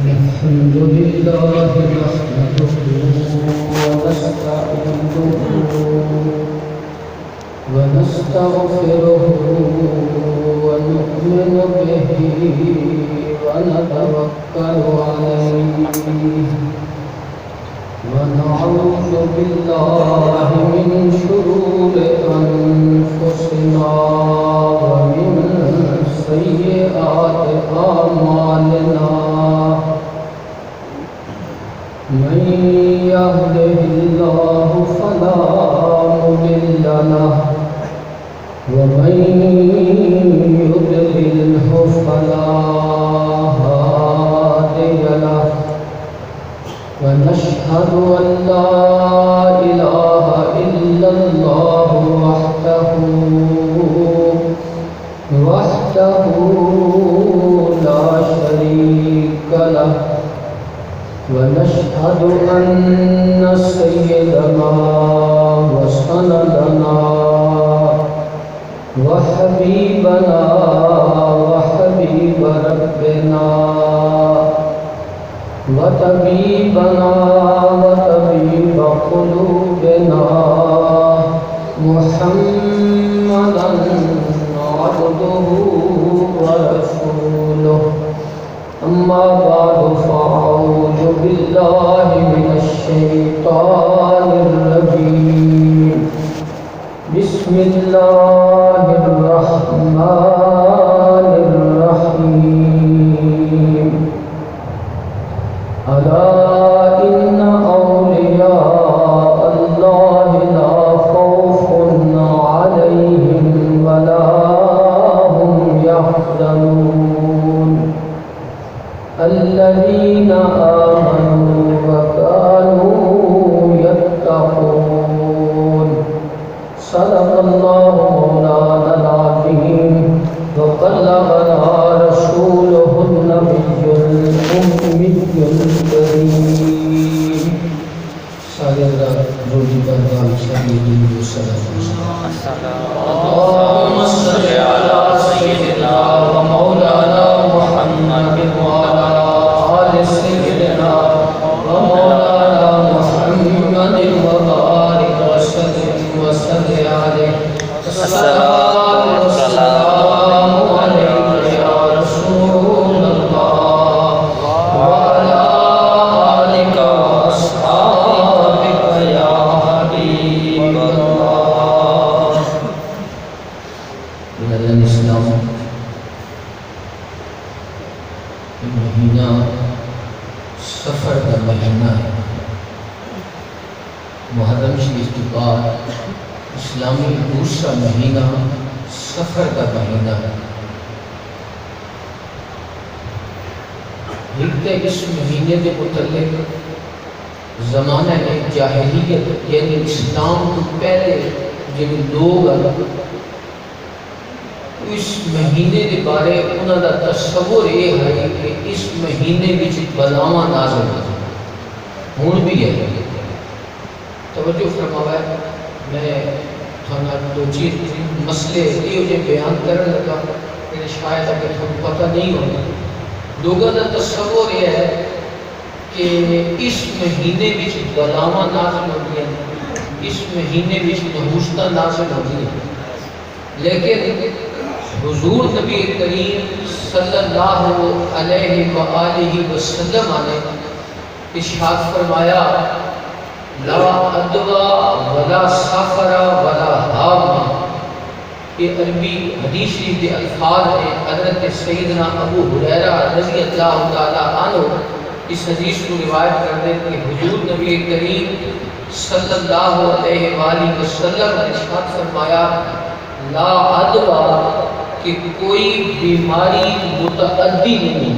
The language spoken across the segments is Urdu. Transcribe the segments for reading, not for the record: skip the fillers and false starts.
الحمد لله نحمده ونستعينه ونستغفره ونؤمن به ونتوكل عليه ونعوذ بالله من شرور أنفسنا ومن سيئات أعمالنا من يهده الله فلا مضل له ومن يضلله فلا هادي له ونشهد أن لا إله إلا الله وحده لا شريك له ونشهد أن سيدنا وسندنا وحبيبنا وحبيب ربنا وطبيبنا وطبيب قلوبنا محمدا عبده ورسوله أما بعد فأعوذ بالله من الشيطان الرجيم بسم الله الرحمن الرحيم ألا إن أولياء الله لا خوف عليهم ولا هم يحزنون الذين آمنوا وكانوا يتقون صدق الله مولانا العظيم وبلغنا رسوله النبي الأمي الكريم صلى اللهم صل على سيدنا ومولانا محمد وعلى آل سيدنا ومولانا محمد وبارك وسلم عليه الصلاة والسلام عليك يا رسول الله وعلى آلك وأصحابك يا حبيب الله. بلدن اسلام مہینہ سفر کا مہینہ ہے. محرم شریف کے بعد اسلامی دوسرا مہینہ سفر کا مہینہ ہے. لکھتے اس مہینے کے متعلق زمانہ جاہلیت یعنی اسلام کو پہلے جب لوگ اس مہینے کے بارے انہوں کا تصور یہ ہے کہ اس مہینے میں بلاواں نازل ہوتی ہوں بھی ہے. توجہ فرمایا میں تھوڑا دو چیز مسئلے یہ بیان کرنے لگا کہ شاید اگر تھوڑا پتہ نہیں ہوگا. لوگوں کا تصور یہ ہے کہ اس مہینے میں بلاواں نازل ہوتی ہیں, اس مہینے میں نحوستہ نازل ہوتی ہیں, لیکن حضور نبی کریم صلی اللہ علیہ وآلہ وسلم نے ارشاد فرمایا لا ادوا ولا سفر ولا حام. یہ عربی حدیث شریف کے الفاظ ہیں. حضرت سیدنا ابو ہریرہ رضی اللہ تعالی عنہ اس حدیث کو روایت کرتے ہیں کہ حضور نبی کریم صلی اللہ علیہ وآلہ وسلم نے ارشاد فرمایا لا ادوا کہ کوئی بیماری متعدی نہیں.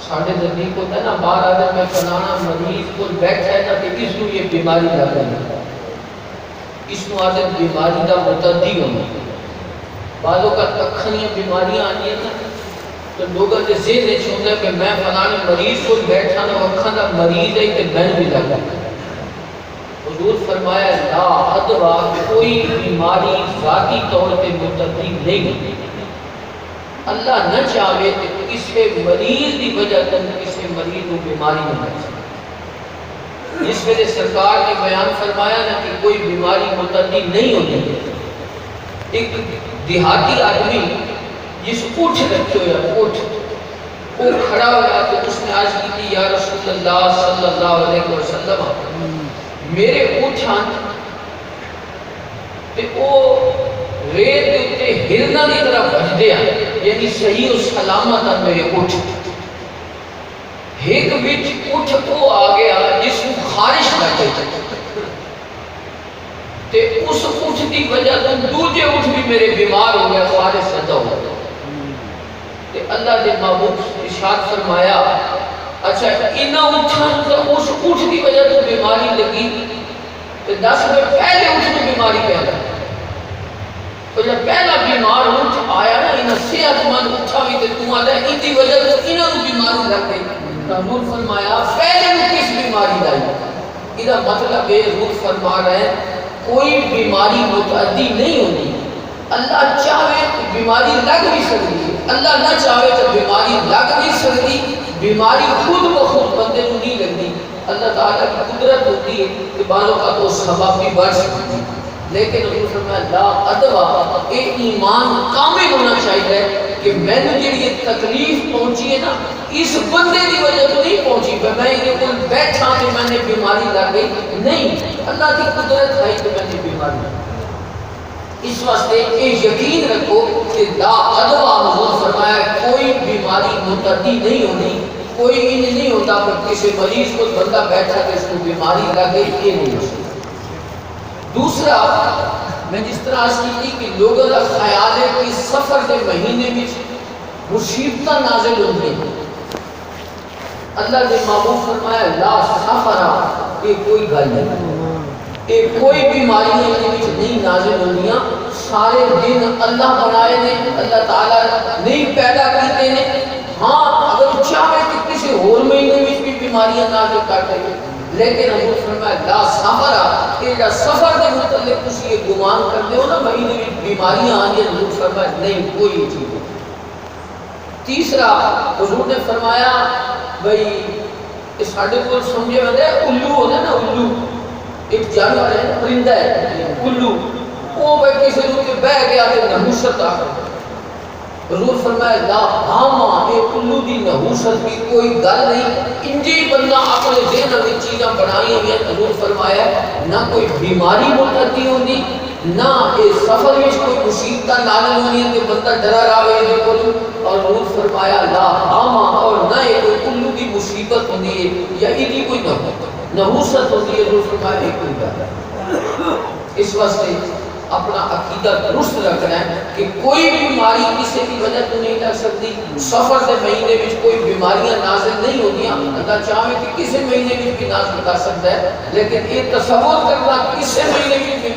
ساڑھے نزدیک ہوتا ہے نا, باہر آدھے میں فلانا مریض کو بیٹھا ہے نا کہ اس کو یہ بیماری لگ رہی ہے, اس کو آدھے بیماری کا متعدی ہونا. بعضوں کا اکھنیاں بیماریاں آنی ہیں نا تو لوگوں کے ذہن ہوتا ہے کہ میں فلانے مریض کو بیٹھا نا اکھان کا مریض ہے کہ میں بھی لگ رہا. حضور فرمایا لا ادوا کوئی بیماری ذاتی طور پہ متعدی نہیں. اللہ نہ چاہے تو کسی مریض کی وجہ سے کسی مریض کو بیماری نہ لگ سکے. جس ویلے سرکار نے بیان فرمایا نا کہ کوئی بیماری متعدی نہیں ہوتی. ایک دیہاتی آدمی جس اٹھ رکھے ہوا اٹھ وہ کھڑا ہوا تو اس نے عرض کی تھی یا رسول اللہ صلی اللہ علیہ وسلم میرے اٹھان تے او ریت دے اتے ہرنا دی طرح بج دیا یعنی صحیح و سلامت ہے میرے اٹھ. ایک وچ اٹھ کو آ گیا جس کو خارش بیٹھے تے اس اٹھ دی وجہ تو دوجے اٹھ بھی میرے بیمار ہو گیا خارش پیدا ہو گیا. تے اللہ دے محبوب ارشاد فرمایا اچھا انہاں اٹھاں تو اس اٹھ دی وجہ تو بیماری لگی تے 10 منٹ پہلے اٹھ کو بیماری پیدا تو جب پہلا بیمار اٹھ آیا نا انہاں صحت مند اٹھا بھی تے تو آدھا ان دی وجہ تو انہاں کو بیماری لگ گئی. حضور فرمایا پہلے وہ کس بیماری لائی. یہ مطلب ہے حضور فرما رہے ہیں کوئی بیماری متعدی نہیں ہوتی. اللہ چاہے تو بیماری لگ بھی سکتی ہے, اللہ نہ چاہے تو بیماری لگ بھی سکتی. بیماری خود بخود بندے کو نہیں لگتی. اللہ تعالیٰ کی قدرت ہوتی ہے کہ بعضوں کا تو سبب بھی بڑھ سکتی ہے, لیکن حضور فرمایا لا ادوا اے ایمان کامل ہونا چاہیے کہ میں نے یہ تکلیف پہنچی ہے نا اس بندے کی وجہ تو نہیں پہنچی میں یہ کوئی بیٹھا کہ میں نے بیماری لگ گئی نہیں, اللہ کی قدرت ہے کہ میں نے بیماری لگ گئی. اس واسطے یہ یقین رکھو کہ لا ادوا حضور فرمایا کوئی بیماری متعدی نہیں ہونی, کوئی ان نہیں ہوتا کہ کسی مریض کو بندہ بیٹھا کہ اس کو بیماری لگ گئی, یہ نہیں ہو سکتا. دوسرا میں جس طرح عرض کی کہ لوگوں کا خیال ہے کہ سفر کے مہینے میں مصیبتاں نازل ہوتی ہیں. اللہ نے محبوب فرمایا لا سفر یہ کوئی گل نہیں, یہ کوئی بیماریاں نہیں نازل ہوندیاں. سارے دن اللہ بنائے نے, اللہ تعالیٰ نہیں پیدا کیتے نے. ہاں اگر چاہے کہ کسی اور مہینے میں بھی بیماریاں نازل کر دے, لیکن حضور فرمایا لا سفر کہ جب سفر کے متعلق کسی یہ گمان کرتے ہو نا مہینے میں بیماریاں آنی, حضور فرمایا نہیں کوئی چیز. تیسرا حضور نے فرمایا بھئی اس ساڑھے کو سمجھے ہوتا ہے الو ہوتا ہے نا, الو ایک جانور ہے پرندہ ہے الو, وہ بھئی کسی روح کے بہ گیا تو نحوست آ کر. حضور فرمایا لا ہاما اے الو دی نحوست کی کوئی گل نہیں, انجی بندہ اپنے ذہن میں چیزاں بنائی ہوئی ہیں. حضور فرمایا نہ کوئی بیماری متعدی ہوندی نہ اے سفر میں کوئی مصیبت نازل ہونی ہے کہ بندہ ڈرا رہا ہے بالکل. اور حضور فرمایا لا ہاما اور نہ کوئی الو کی مصیبت ہوندی ہے یا یہ کوئی نحوست ہوتی ہے. حضور فرمایا ایک کوئی گل. اس واسطے اپنا عقیدہ درست رکھنا ہے کہ کوئی بیماری کسی کی وجہ تو نہیں لگ سکتی. سفر کے مہینے میں کوئی بیماریاں نازل نہیں ہوتیاں, اللہ چاہے کہ کسی مہینے میں بھی نازل کر سکتا ہے, لیکن یہ تصور کرنا کسی مہینے میں بھی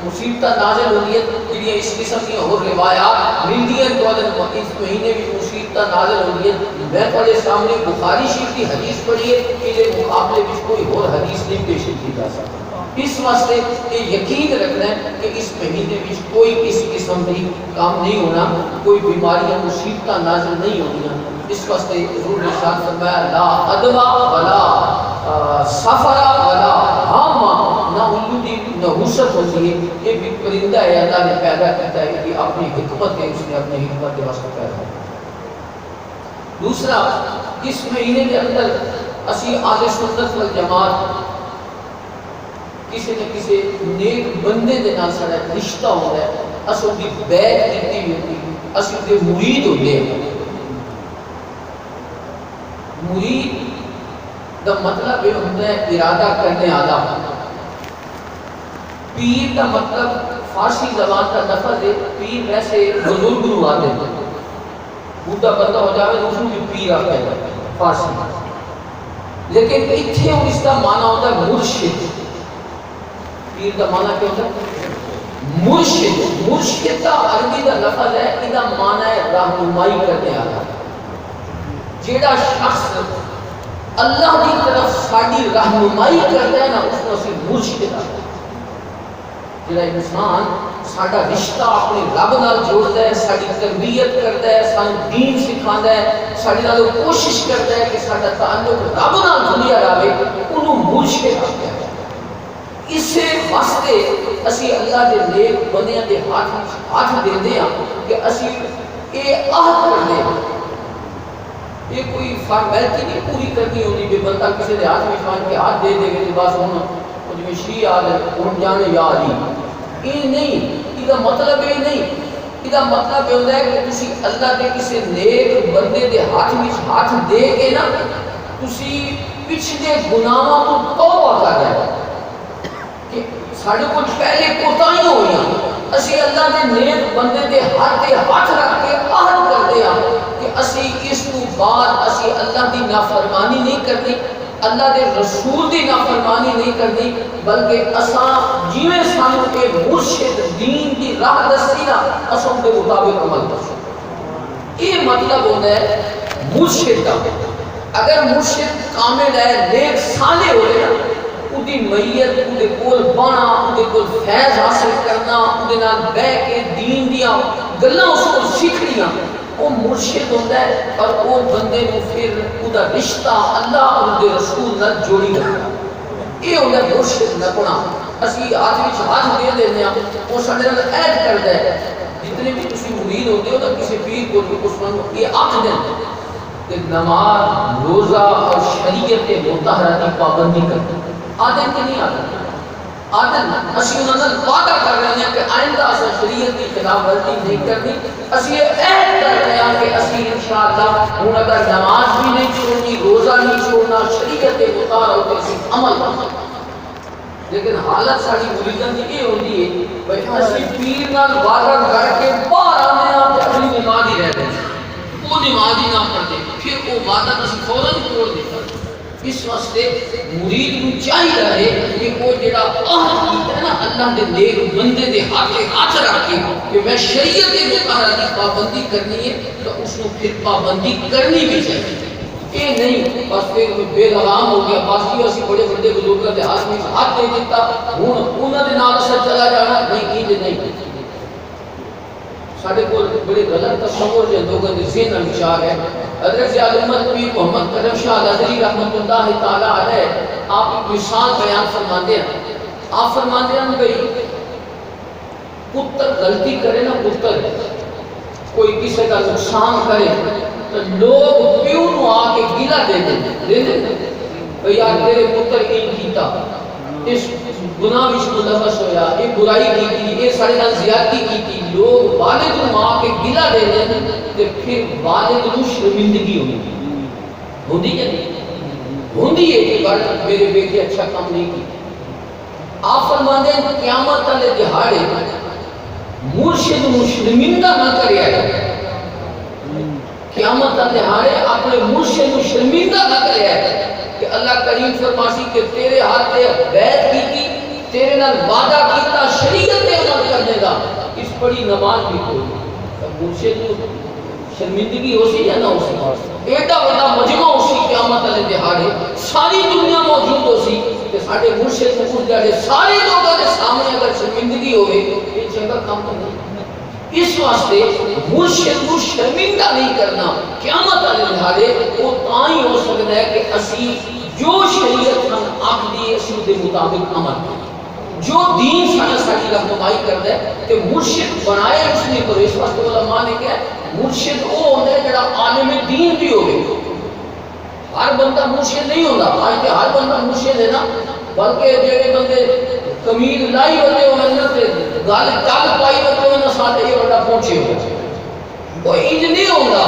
مصیبت نازل ہوتی ہے کہ اس قسم کی اور روایات ملتی ہیں تو اس مہینے میں مصیبت نازل ہوتی ہے. میں پہلے سامنے بخاری شریف کی حدیث پڑھی ہے کہ یہ مقابلے میں کوئی اور حدیث نہیں پیش کی جا سکتا. اس واسطے یہ یقین رکھنا ہے کہ اس مہینے میں کوئی اس قسم کی کام نہیں ہونا, کوئی بیماریاں مصیبتاں نازل نہیں ہونیاں. اس واسطے حضور نے ارشاد فرمایا لا ادوا ولا سفر ولا ہاما, نہ الو دی نحوست ہوتی ہے. یہ بھی پرندہ ہے اللہ نے پیدا کرتا ہے کہ اپنی حکمت ہے, اس نے اپنی حکمت کے واسطے پیدا کیا. دوسرا اس مہینے کے اندر اسی اہل سنت والجماعت کسی نہ کسی نیک بندے دے نال سارا رشتہ ہوتا ہے, اصل کی بیعت کیتی ہوتی ہے, اصل کے مرید ہوتے ہیں. مرید دا مطلب یہ ہوتا ہے ارادہ کرنے والا. پیر دا مطلب فارسی زبان کا لفظ ہے, پیر ویسے بزرگ نو آتے ہیں, بوڑھا بندہ ہو جائے تو اس کو بھی پیر آتا ہے فارسی, لیکن اتنے اس کا معنی ہوتا ہے مرشد. پیر کا معنی کیا ہوتا ہے مرشد. مرشد کا عربی کا لفظ ہے, اس کا معنی ہے رہنمائی کرنے والا. جیڑا شخص اللہ کی طرف ساری رہنمائی کرتا ہے نا اس کو اسی مرشد کہتے ہیں. جڑا انسان ساڈا رشتہ اپنے رب نال جوڑدا ہے، ساری تربیت کردا ہے، سانوں دین سکھاندا ہے، ساڈے نال کوشش کردا ہے کہ ساڈا تعلق رب نال جڑیا رہے، اونوں مرشد آکھیا ہے۔ اسے واسطے اسی اللہ دے نیک بندیاں دے ہاتھ دیندے ہاں کہ اسی اے عہد کردے ہاں۔ یہ کوئی فارمیلٹی نہیں پوری کرنی ہوتی کہ بندہ کسی دے ہاتھ میں کے ہاتھ دے دے گے بس ہوں جی شی آ جائے ہوں جانے یاد ہی یہ نہیں، یہ مطلب یہ نہیں، یہ مطلب یہ ہوتا ہے کہ تسی اللہ دے کسی نیک بندے دے ہاتھ میں ہاتھ دے کے نا تسی پچھلے گناہاں تو توبہ کر رہے کہ ساڑھے کچھ پہلے کوتاہیاں ہوئی ہیں، اسی اللہ دے نیک بندے دے ہاتھ رکھ کے عہد کر دیا کہ اسی اس تو بعد اسی اللہ دی نافرمانی نہیں کرنی، اللہ دے رسول دی نافرمانی نہیں کرنی، بلکہ اساں جیویں سانوں کے مرشد دین دی راہ دسی نا اساں دے مطابق عمل کریں۔ یہ مطلب ہوتا ہے مرشد کا۔ اگر مرشد کامل ہے، نیک صالح ہوئے نا، اُدی میت اُدے کول بانا، اُدے کول فیض حاصل کرنا، اُدے نال بہ کے دین دیا گلاں اس کو سیکھنیاں، وہ مرشد ہوتا ہے اور وہ بندے کو پھر اُدا رشتہ اللہ اور دے رسول نال جوڑی رکھتا ہے۔ یہ ہوتا ہے مرشد نکنا۔ اسی ہاتھ وچ ہاتھ دے دینے ہاں، وہ ساڈے نال عہد کردا ہے۔ جتنے بھی تسی مرید ہوندے ہو نا کسی پیر کو اس وقت یہ آکھ دیں کہ نماز، روزہ اور شریعت مطہرہ کی پابندی کرتے آدم کی نہیں آدم اسی انہوں نے وعدہ کر رہے ہیں کہ آئندہ اسا شریعت کی خلاف ورزی نہیں کرنی، اسی عہد کر رہے ہیں کہ اسی انشاءاللہ ہوں اگر نماز بھی نہیں چھوڑنی، روزہ نہیں چھوڑنا، شریعت مطہرہ ہوتے اسی عمل کرنا۔ لیکن حالت ساری مریدان کی یہ ہوتی ہے بھائی اسی پیر نال وعدہ کر کے باہر آنے آپ اپنی نماز ہی رہتے ہیں، وہ نماز ہی نہ پڑھتے، پھر وہ وعدہ اسی فوراً توڑ دیتا۔ اس واسطے مرید کو چاہیے رہے کہ وہ جڑا عہد کیتا ہے نا اللہ دے نیک بندے دے ہاتھ رکھ کے کہ میں شریعت مطہرہ کی پابندی کرنی ہے تو اس کو پھر پابندی کرنی بھی چاہیے۔ یہ نہیں بس پھر بے لگام ہو گیا، بس یہ اسی بڑے بڑے بزرگوں کے ہاتھ میں ہاتھ دے دیتا ہوں انہوں نے نال اثر چلا جانا نہیں کی نہیں۔ ساڑھے کو بڑے غلط تصور جو لوگوں نے ذہن انشار ہے۔ حضرت علامت پیر محمد کرم شاہ الازہری رحمۃ اللہ تعالیٰ علیہ آپ ایک مثال بیان فرماتے ہیں۔ آپ فرماتے ہیں کہ پتر غلطی کرے نا، پتر کوئی کسی کا نقصان کرے تو لوگ پیو نو آ کے گلہ دے دیں بھئی یار تیرے پتر این کیتا، اس گناہ وچ ملوث ہویا، یہ برائی کی تھی، یہ سارے نال زیادتی کی تھی، لوگ والد نو آ کے گلہ دے دیں تے پھر والد نو شرمندگی ہوندی ہے ہوندی ہے کہ میرے بیٹے اچھا کام نہیں کیا۔ آپ فرماتے ہیں قیامت والے دہاڑے مرشد نو شرمندہ نہ کریا ہے، قیامت والے دہاڑے اپنے مرشد نو شرمندہ نہ کریا ہے کہ اللہ کریم فرماسی کہ تیرے ہاتھ تے بیعت کی تھی، تیرے نال وعدہ کیتا شریعت تے عمل کرنے دا، اس بڑی نماز بھی کوئی مرشد کو شرمندگی ہو سی یا نہ ہو سی، ایڈا بڑا مجمع ہو سی قیامت والے دہاڑے ساری دنیا موجود ہو سی کہ ساڈے مرشد کو اس جڑے سارے لوگوں کے سامنے اگر شرمندگی ہوئے یہ چنگا کام تو نہیں۔ اس واسطے مرشد کو شرمندہ نہیں کرنا قیامت والے دہاڑے وہ تاں ہی ہو سکتا ہے کہ اسی جو شریعت ہم آکھ دی اسی دے مطابق عمل کریں، جو دین ساری رہنمائی کرتا ہے کہ مرشد بنائے اس نے کرو۔ اس واسطے علماء نے کہا مرشد وہ ہوتا ہے جڑا عالم دین بھی ہوئے، ہر بندہ مرشد نہیں ہوتا، آج کہ ہر بندہ مرشد ہے نا، بلکہ جڑے بندے قمیض لائی ہوتے ہوئے نا تے گل چل پائی ہوتے ہوئے نا ساتھ یہ بڑا پہنچے ہوئے، وہ انج نہیں ہوتا۔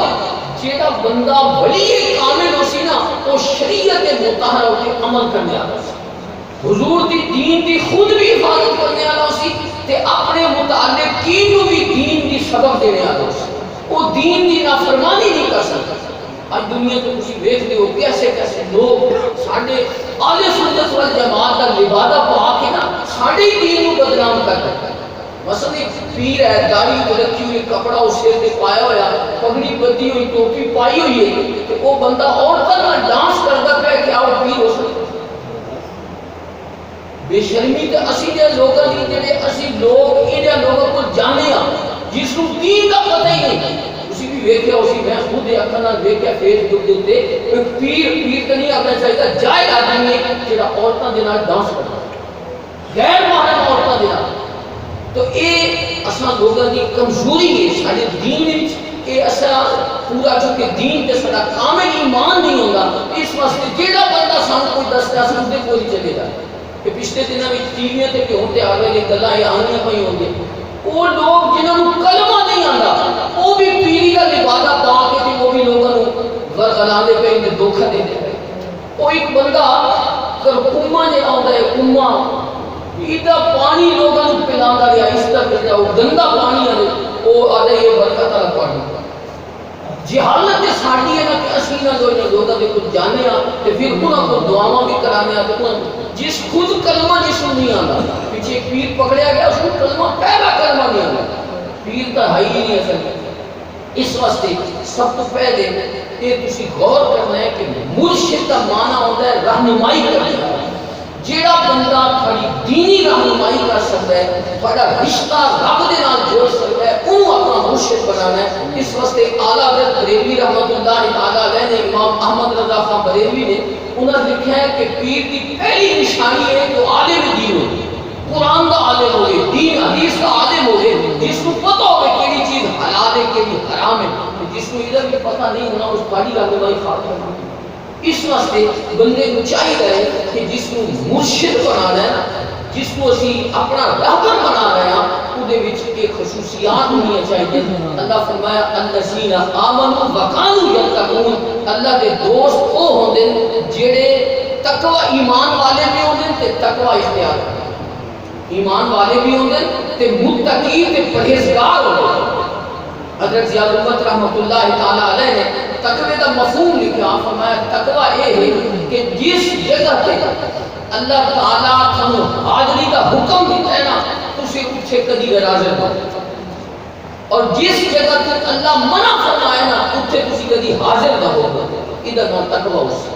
جیڑا بندہ ولی کامل ہو سی نا وہ شریعت مطہرہ کے عمل کرنے والا سی، حضور دی دین دی خود بھی حفاظت کرنے والا سی تے اپنے متعلقین کو بھی دین دی سبق دینے والا سی، وہ دین دی نافرمانی نہیں کر سکتا۔ آج دنیا تو کسی دیکھتے ہو کیسے کیسے لوگ ساڑھے اہل سنت والجماعت کا لبادہ پا کے نا ساڑھے دین کو بدنام کرتا ہے۔ مثلا ایک پیر ہے، داڑھی کو رکھی ہوئی، کپڑا اس سر پہ پایا ہوا، پگڑی بدی ہوئی، ٹوپی پائی ہوئی ہے کہ وہ بندہ عورتوں کا ڈانس کرتا پہ کیا وہ پیر ہو سکتا؟ بے شرمی تے اسی دے لوگاں دی جڑے اسی لوگ انہاں لوگاں کو جانے ہاں جس نوں دین دا پتہ ہی نہیں. اسی بھی ویکھیا اسی میں خود اکھاں نال ویکھیا فیس بک دے اوتے ایک پیر تے نہیں آکھنا چاہیے جائے آدمی ہے جڑا عورتاں دے نال ڈانس کردا غیر محرم عورتاں دے نال. تو اے اساں لوگاں دی کمزوری ہے ساڈے دین وچ. اے اساں پورا چونکہ دین تے ساڈا کامل ایمان نہیں ہوندا اس واسطے جیڑا بندہ سانوں کوئی دسدا سانوں دے کوئی چلے جا کہ پچھلے دنوں میں ٹی وی تے کہ ہوتے آ رہے گلاں آنیاں پئی ہوندی وہ لوگ جنہاں نوں کلمہ نہیں آندا وہ بھی پیری دا لبادہ پا کے تے وہ بھی لوگاں نوں ورغلاندے پئے تے دھوکا دیندے پئے. وہ ایک بندہ کرکما جڑا ہوندا ہے کما ایڈا پانی لوگاں نوں پلاندا رہیا اس طرح وہ گندا پانی ہے وہ آدھے یہ برکت والا پانی. جہالت ساڈی ہے نا کہ اسی نہ لوگاں دے کچھ جانے ہاں تے پھر انہاں کو دعاواں بھی کرانے ہاں تے جس خود کلمہ جس نوں نہیں آندا پیچھے ایک پیر پکڑیا گیا اس کو کلمہ پہلا کلمہ نہیں آندا پیر تا ہے ہی نہیں اصل میں. اس واسطے سب تو پہلے یہ تسی غور کرنا ہے کہ مرشد کا معنی ہوتا ہے رہنمائی کرنا. جیڑا بندہ تھوڑی دینی رہنمائی کر سکتا ہے تھوڑا رشتہ رب دے نال جوڑ سکتا ہے انہوں اپنا مرشد بنانا ہے. اس واسطے اعلیٰ حضرت بریلوی رحمۃ اللہ تعالیٰ علیہ نے امام احمد رضا خان بریلوی نے انہوں نے لکھا ہے کہ پیر کی پہلی نشانی ہے جو عالم دین ہوگی قرآن کا عالم ہوگی دین حدیث کا عالم ہوگی جس کو پتہ ہوگی کیڑی چیز حلال ہے کیڑی حرام ہے. جس کو ادھر بھی پتہ نہیں ہونا اس بڑی رہنمائی خاطر. اس واسطے بندے کو چاہیے کہ جس کو مرشد بنانا ہے نا جس کو اسی اپنا رہبر بنا رہے ہیں وہ دے وچ ایک خصوصیات ہونی چاہیے. اللہ فرمایا الذین آمنوا وکانوا یتقون. اللہ دے دوست وہ ہوندے جڑے تقوی ایمان والے بھی ہوندے تے تقوی اختیار ایمان والے بھی ہوندے تے متقی تے پرہیزگار ہوندے. حضرت ضیاء الحق رحمۃ اللہ تعالی علیہ نے تقوی کا مفہوم لکھا فرمایا تقوی یہ ہے کہ جس جگہ تے اللہ تعالیٰ تھانو حاضری کا حکم دیتا ہے نا تسی اتھے کدی حاضر ہو اور جس جگہ تے اللہ منع فرمائے نا اتھے تسی کدی حاضر نہ ہو. ادھر نہ تقوی اس.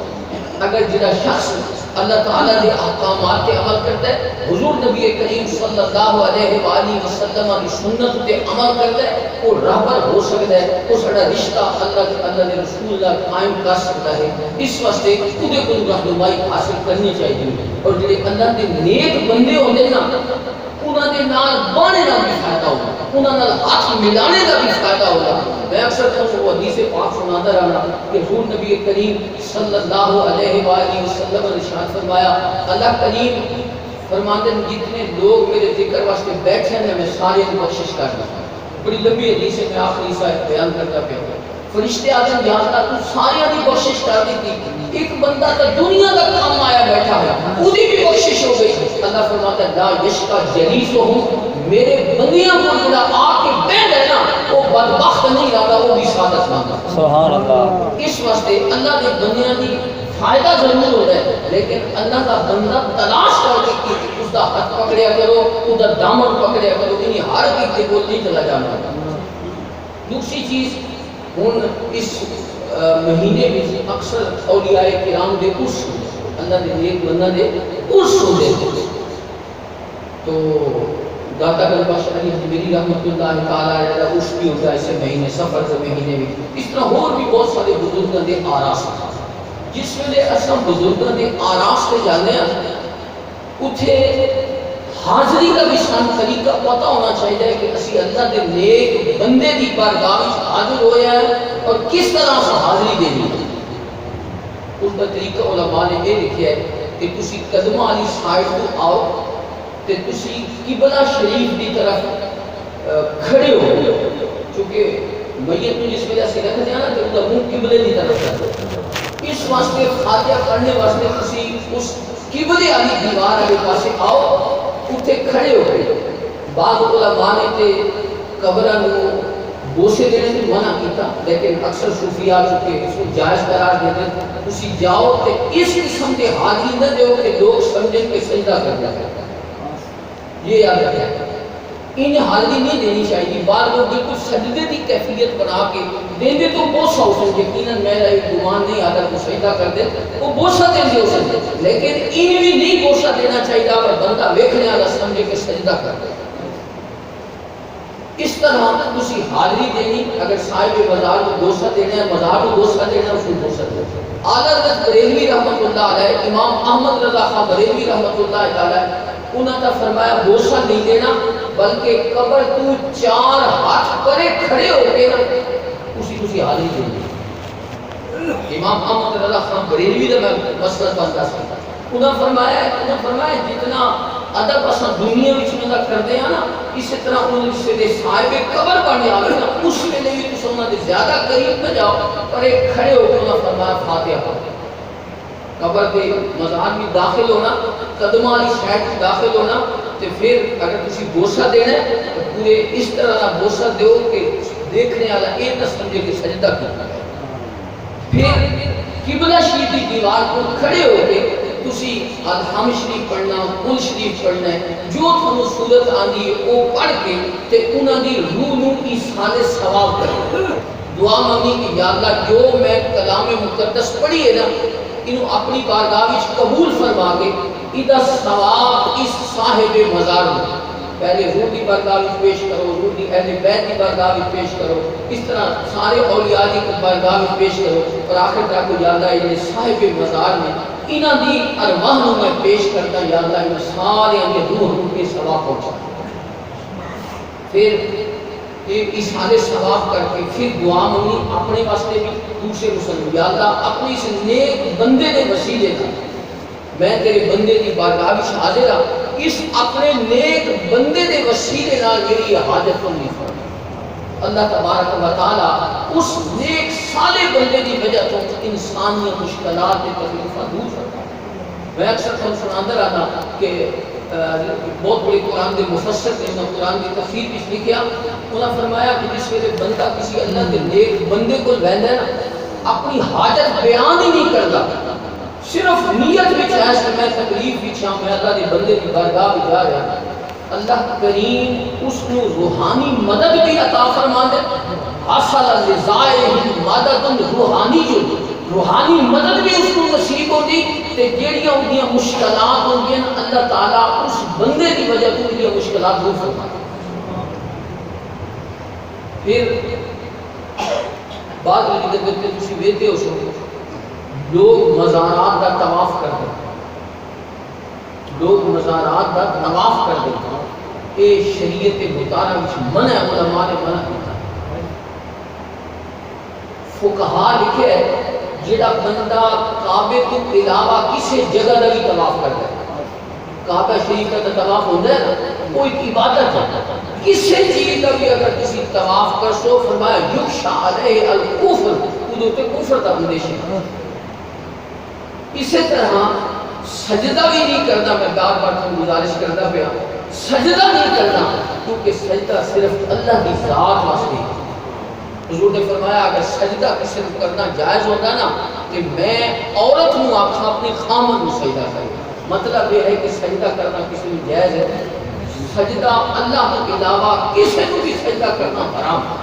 اگر جڑا شخص اللہ تعالیٰ کے احکامات پہ عمل کرتا ہے حضور نبی کریم صلی اللہ علیہ وآلہ وسلم کی سنت پہ عمل کرتا ہے وہ راہبر ہو سکتا ہے وہ سارا رشتہ اللہ کے رسول اللہ قائم کر سکتا ہے. اس واسطے خود کو رہنمائی حاصل کرنی چاہیے. اور جڑے اللہ کے نیک بندے ہوندے نا انہاں دے نال بانے دا بھی فائدہ ہوگا انہاں نال ہاتھ ملانے دا بھی فائدہ ہوگا. میں اکثر وہ حدیث پاک سناتا رہا کہ حضور نبی کریم صلی اللہ علیہ وآلہ وسلم نے ارشاد فرمایا اللہ کریم فرماتے ہیں جتنے لوگ میرے ذکر واسطے بیٹھے ہیں میں سارے کی بخشش کر دوں. بڑی لمبی حدیث ہے میں آخری صاحب بیان کرتا پیا. فرشتے آتے ہیں جہاں تک تو سارے کی بخشش کر دی تھی. ایک بندہ تو دنیا کا کام آیا بیٹھا ہے وہی بھی بخشش ہو گئی. اللہ فرماتا ہے لا یشقا جلیسہم میرے بندیاں کو جڑا آ کے بیٹھ ہے نا وہ بدبخت نہیں رہتا وہ بھی سعادت مانگا. سبحان اللہ. اس واسطے اللہ کے بندیاں کی فائدہ ضرور ہوتا ہے لیکن اللہ کا بندہ تلاش کر کے اس کا ہاتھ پکڑیا کرو اس کا دامن پکڑیا کرو یعنی ہر ایک کے بول نہیں چلا جانا. دوسری چیز ہن اس مہینے میں اکثر اولیاء کرام دے عرس اللہ دے نیک بندہ دے عرس ہوندے تو داتا گنج بخش علی حجویری رحمۃ اللہ تعالی علیہ عرس بھی ہوتا ہے اس مہینے سفر کے مہینے میں. اس طرح اور بھی بہت سارے بزرگاں دے آراس جس ویلے اساں بزرگاں دے آراس تے جاندے ہیں اتھے حاضری کا بھی سان طریقہ پتہ ہونا چاہیے کہ اسی اللہ دے نیک بندے دی بارگاہ وچ حاضر ہویا ہے اور کس طرح سے حاضری دینی ہے. اس کا طریقہ علماء نے یہ لکھا ہے کہ تسی قدمہ والی سائڈ تو آؤ تے تسی قبلہ شریف دی طرف کھڑے ہو چونکہ میت کو جس وجہ سے رکھ دینا کہ وہ منہ قبلے دی طرف ہے. اس واسطے فاتحہ پڑھنے واسطے تسی اس قبلے والی دیوار کے پاس آؤ اتنے کھڑے ہو گئے. بعض علماء نے تے قبراں نوں بوسے دینے سے منع کیتا لیکن اکثر صوفیاء چکے اس کو جائز قرار دیتے تسی جاؤ تے اس قسم کے حاضری نہ دیو کہ لوگ سمجھیں کہ سجدہ کر جائے. یہ یاد رکھیں ان حاضری نہیں دینی چاہیے. بعض لوگ بالکل سجدے کی کیفیت بنا کے دیں دے تو بوسہ ہو سکے. یقیناً میرا ایک گمان نہیں آتا وہ سجدہ کر دے وہ بوسہ دیں دے ہو سکے, لیکن ان بھی نہیں بوسہ دینا چاہیے اگر بندہ ویکھنے والا سمجھے کہ سجدہ کر دے. اس طرح تسی حاضری دینی, اگر صاحب مزار کو بوسہ دینا ہے, مزار کو بوسہ دینا ہے, اس کو بوسہ دینا. اعلیٰ حضرت بریلوی رحمۃ اللہ علیہ, امام احمد رضا خان بریلوی رحمۃ اللہ علیہ, انہوں نے فرمایا بوسہ نہیں دینا بلکہ قبر تو 4 ہاتھ پرے کھڑے ہو کے نا اسی حاضری دینی. امام احمد رضا خان بریلوی نے مسئلہ بندہ سکتا, انہوں نے فرمایا جتنا ادب اساں دنیا وچ نہ کردے ہیں نا, اسی طرح انہوں نے صاحب قبر بننے آوے نا اس ویلے بھی تساں انہاں دے زیادہ قریب نہ جاؤ, پر ایک کھڑے ہو کے انہوں نے فرمایا فاتحہ پڑھو. قبر دے مزار میں داخل ہونا, قدماں والی سائڈ میں داخل ہونا, تے پھر اگر تسی بوسہ دینا ہے تو پورے اس طرح دا بوسہ دیو کہ دیکھنے والا یہ نہ سمجھے کہ سجدہ کرنا ہے. پھر قبلہ شریف کی دیوار کو کھڑے ہو کے تسی الحمد شریف پڑھنا, قل شریف پڑھنا ہے, جو تھانوں صورت آندی ہے وہ پڑھ کے تے انہاں دی روح نو ایصال ثواب کرو. دعا مانگی کہ یا اللہ جو میں کلام مقدس پڑھی ہے نا انہوں اپنی بارگاہ وچ قبول فرما کے ادا ثواب اس صاحب مزار میں پہلے روح کی بارگاہ وچ پیش کرو, روح کی اہل بیت کی بارگاہ وچ پیش کرو, اس طرح سارے اولیاء کی بارگاہ وچ پیش کرو, اور آخر تک کو یا اللہ یہ صاحب مزار میں انہاں دی ارواح نو میں پیش کرتا, یا اللہ ان سارے دی روح کے ثواب پہنچا. پھر ایصال ثواب کر کے پھر دعا مانگی اپنے واسطے بھی دوسرے مسلمان, یا اللہ اپنی اس نیک بندے دے وسیلے کا میں تیرے بندے دی بارگاہ وچ حاضر ہاں, اس اپنے نیک بندے دے وسیلے نال میری حاجت پوری فرما. اللہ تبارک و تعالی اس نیک صالح بندے دی وجہ تو انسانی مشکلات تے تکلیفاں دور فرما. میں اکثر سناندا رہنا کہ بہت بڑے قرآن کے مفسر نے انہوں قرآن کی تفسیر میں لکھا, انہوں نے فرمایا کہ جس ویلے بندہ کسی اللہ کے نیک بندے کو لیندا ہے اپنی حاجت بیان ہی نہیں کرتا, صرف نیت وچ ہے کہ میں تکلیف وچ ہاں, میں اللہ کے بندے کی بارگاہ وچ جا رہا, اللہ کریم اس کو روحانی مدد بھی عطا فرما دے. حاصل لزائہ مدد روحانی, جو روحانی مدد بھی اس کو نصیب ہوتی تے جیڑیاں اندیاں مشکلات ہوندیاں اللہ تعالیٰ اس بندے کی وجہ تو اندیاں مشکلات دور فرما. پھر بعد میں جب تسی ویکھتے ہو سو لوگ مزارات کا طواف کرتے, لوگ مزارات کا طواف کرتے, یہ شریعت مطالعہ وچ منع ہے, علماء نے منع کیا. فقہا لکھے ہے جڑا بندہ کعبے تو علاوہ کسی جگہ کا بھی طواف کرتا ہے, کعبہ شریف کا طواف ہوتا ہے نا وہ ایک عبادت ہے, کسی چیز کا بھی اگر کسی طواف کر سو فرمایا یخشى علیہ الکفر, ادھر تے کفر کا اندیشہ. اسی طرح سجدہ بھی نہیں کرنا, میں بار بار تم گزارش کرتا پیا سجدہ نہیں کرنا کیونکہ سجدہ صرف اللہ کی ذات واسطے. حضور نے فرمایا اگر سجدہ کسی کو کرنا جائز ہوتا نا کہ میں عورت ہوں آپ اپنی خامن کو سجدہ کرے. مطلب یہ ہے کہ سجدہ کرنا کسی کو جائز ہے, سجدہ اللہ کے علاوہ کسی کو بھی سجدہ کرنا حرام ہے.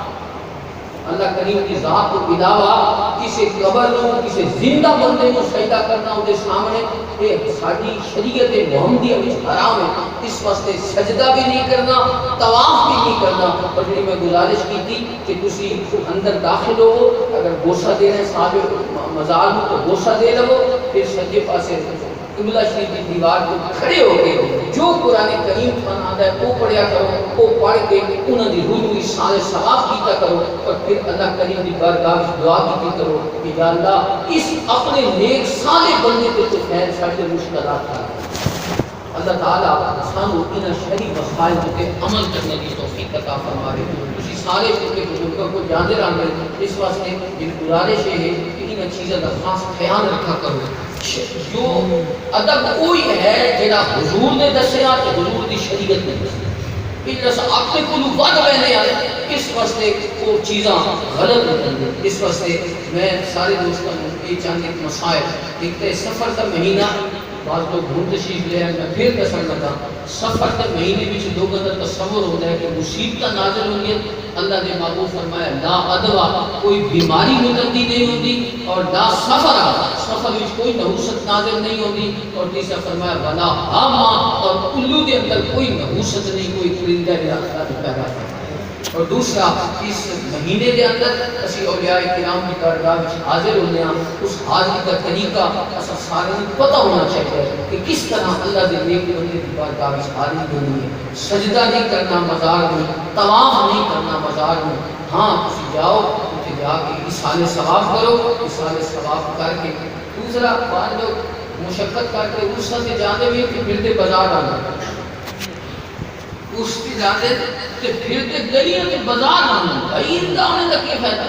اللہ کریم کی ذات کو علاوہ کسی قبر کو کسی زندہ بندے کو سجدہ کرنا ان کے سامنے یہ ساری شریعت محمدیہ میں حرام ہے. اس واسطے سجدہ بھی نہیں کرنا, طواف بھی نہیں کرنا. اور جی میں گزارش کی تھی کہ تسی اندر داخل ہو, اگر بوسہ دینا ہے صاحب مزار میں تو بوسہ دے لو, پھر سجے پاسے قبلہ شریف کی دیوار کو کھڑے ہو کے جو قرآن کریم فن آتا ہے وہ پڑھیا کرو, وہ پڑھ کے انہوں نے روح کی سارے ثواب کیتا کرو, اور پھر اللہ کریم کی بارگاہ دعا کی کرو کہ یا اللہ اس اپنے نیک صالح بندے پہ تو خیر سارے مشکلات تھا. اللہ تعالیٰ سانو ان شرعی مسائل تے عمل کرنے کی توفیق عطا فرمائے. اسی سارے کے بزرگوں کو جانے رہے, اس واسطے یہ گزارش ہے کہ ان چیزوں کا خاص خیال رکھا کرو. جو ادب کوئی ہے جڑا حضور نے دسیا کہ حضور دی شریعت نے دسیا, جیسا اپنے کو ود بہنے آئے اس واسطے وہ چیزاں غلط ہوتی ہیں. اس واسطے میں سارے دوستوں کو یہ چاہتے کہ مسائل ایک تو سفر کا مہینہ بعض لوگ گھوم تشریف لے آئے میں پھر دسن لگا سفر کے مہینے میں دو گھنٹہ تصور ہوتا ہے کہ مصیبت نازل ہوئی ہے اللہ نے محبوب فرمایا لا ادوا کوئی بیماری متعدی نہیں ہوتی اور لا سفر میں کوئی نحوست نازل نہیں ہوتی اور تیسرا فرمایا ولا ہاما اور الو کے اندر کوئی نحوست نہیں کوئی پرندہ نہیں اللہ نے پیدا فرمایا اور دوسرا اس مہینے کے اندر اسی اولیاء کرام کی درگاہ میں حاضر ہونے اس حاضری کا طریقہ اسا سارے پتہ ہونا چاہیے کہ کس طرح اللہ کے نیک بندے کی درگاہ میں حاضری ہونی ہے سجدہ نہیں کرنا مزار میں طواف نہیں کرنا مزار میں ہاں تسی جاؤ اتنے جا کے اصحال ثواب کرو اصحال ثواب کر کے دوسرا بعض لوگ مشقت کر کے اس سے جانے بھی کہ پھرتے بازار آنا اس کی جانے کہ پھرتے گلیاں کے بازار آنا بھائی آنے کا کیا فائدہ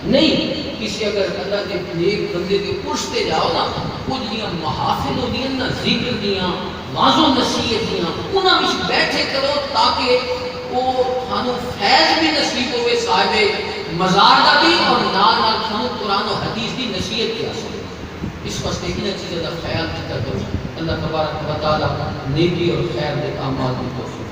نہیں کسی اگر اللہ کے نیک بندے کے پوچھتے جاؤ نا کچھ دیاں محافل ہو دیاں نا ذکر دیاں واضح نصیحت دیاں انہاں میں بیٹھے کرو تاکہ وہ تھانو فیض بھی نصیب ہوئے صاحب مزار کا بھی اور نال نال تھانو قرآن و حدیث کی نصیحت کی حاصل اس واسطے انہیں چیزیں کا خیال کرو اللہ تبارک و تعالی نیکی اور خیر دے اعمال کی توفیق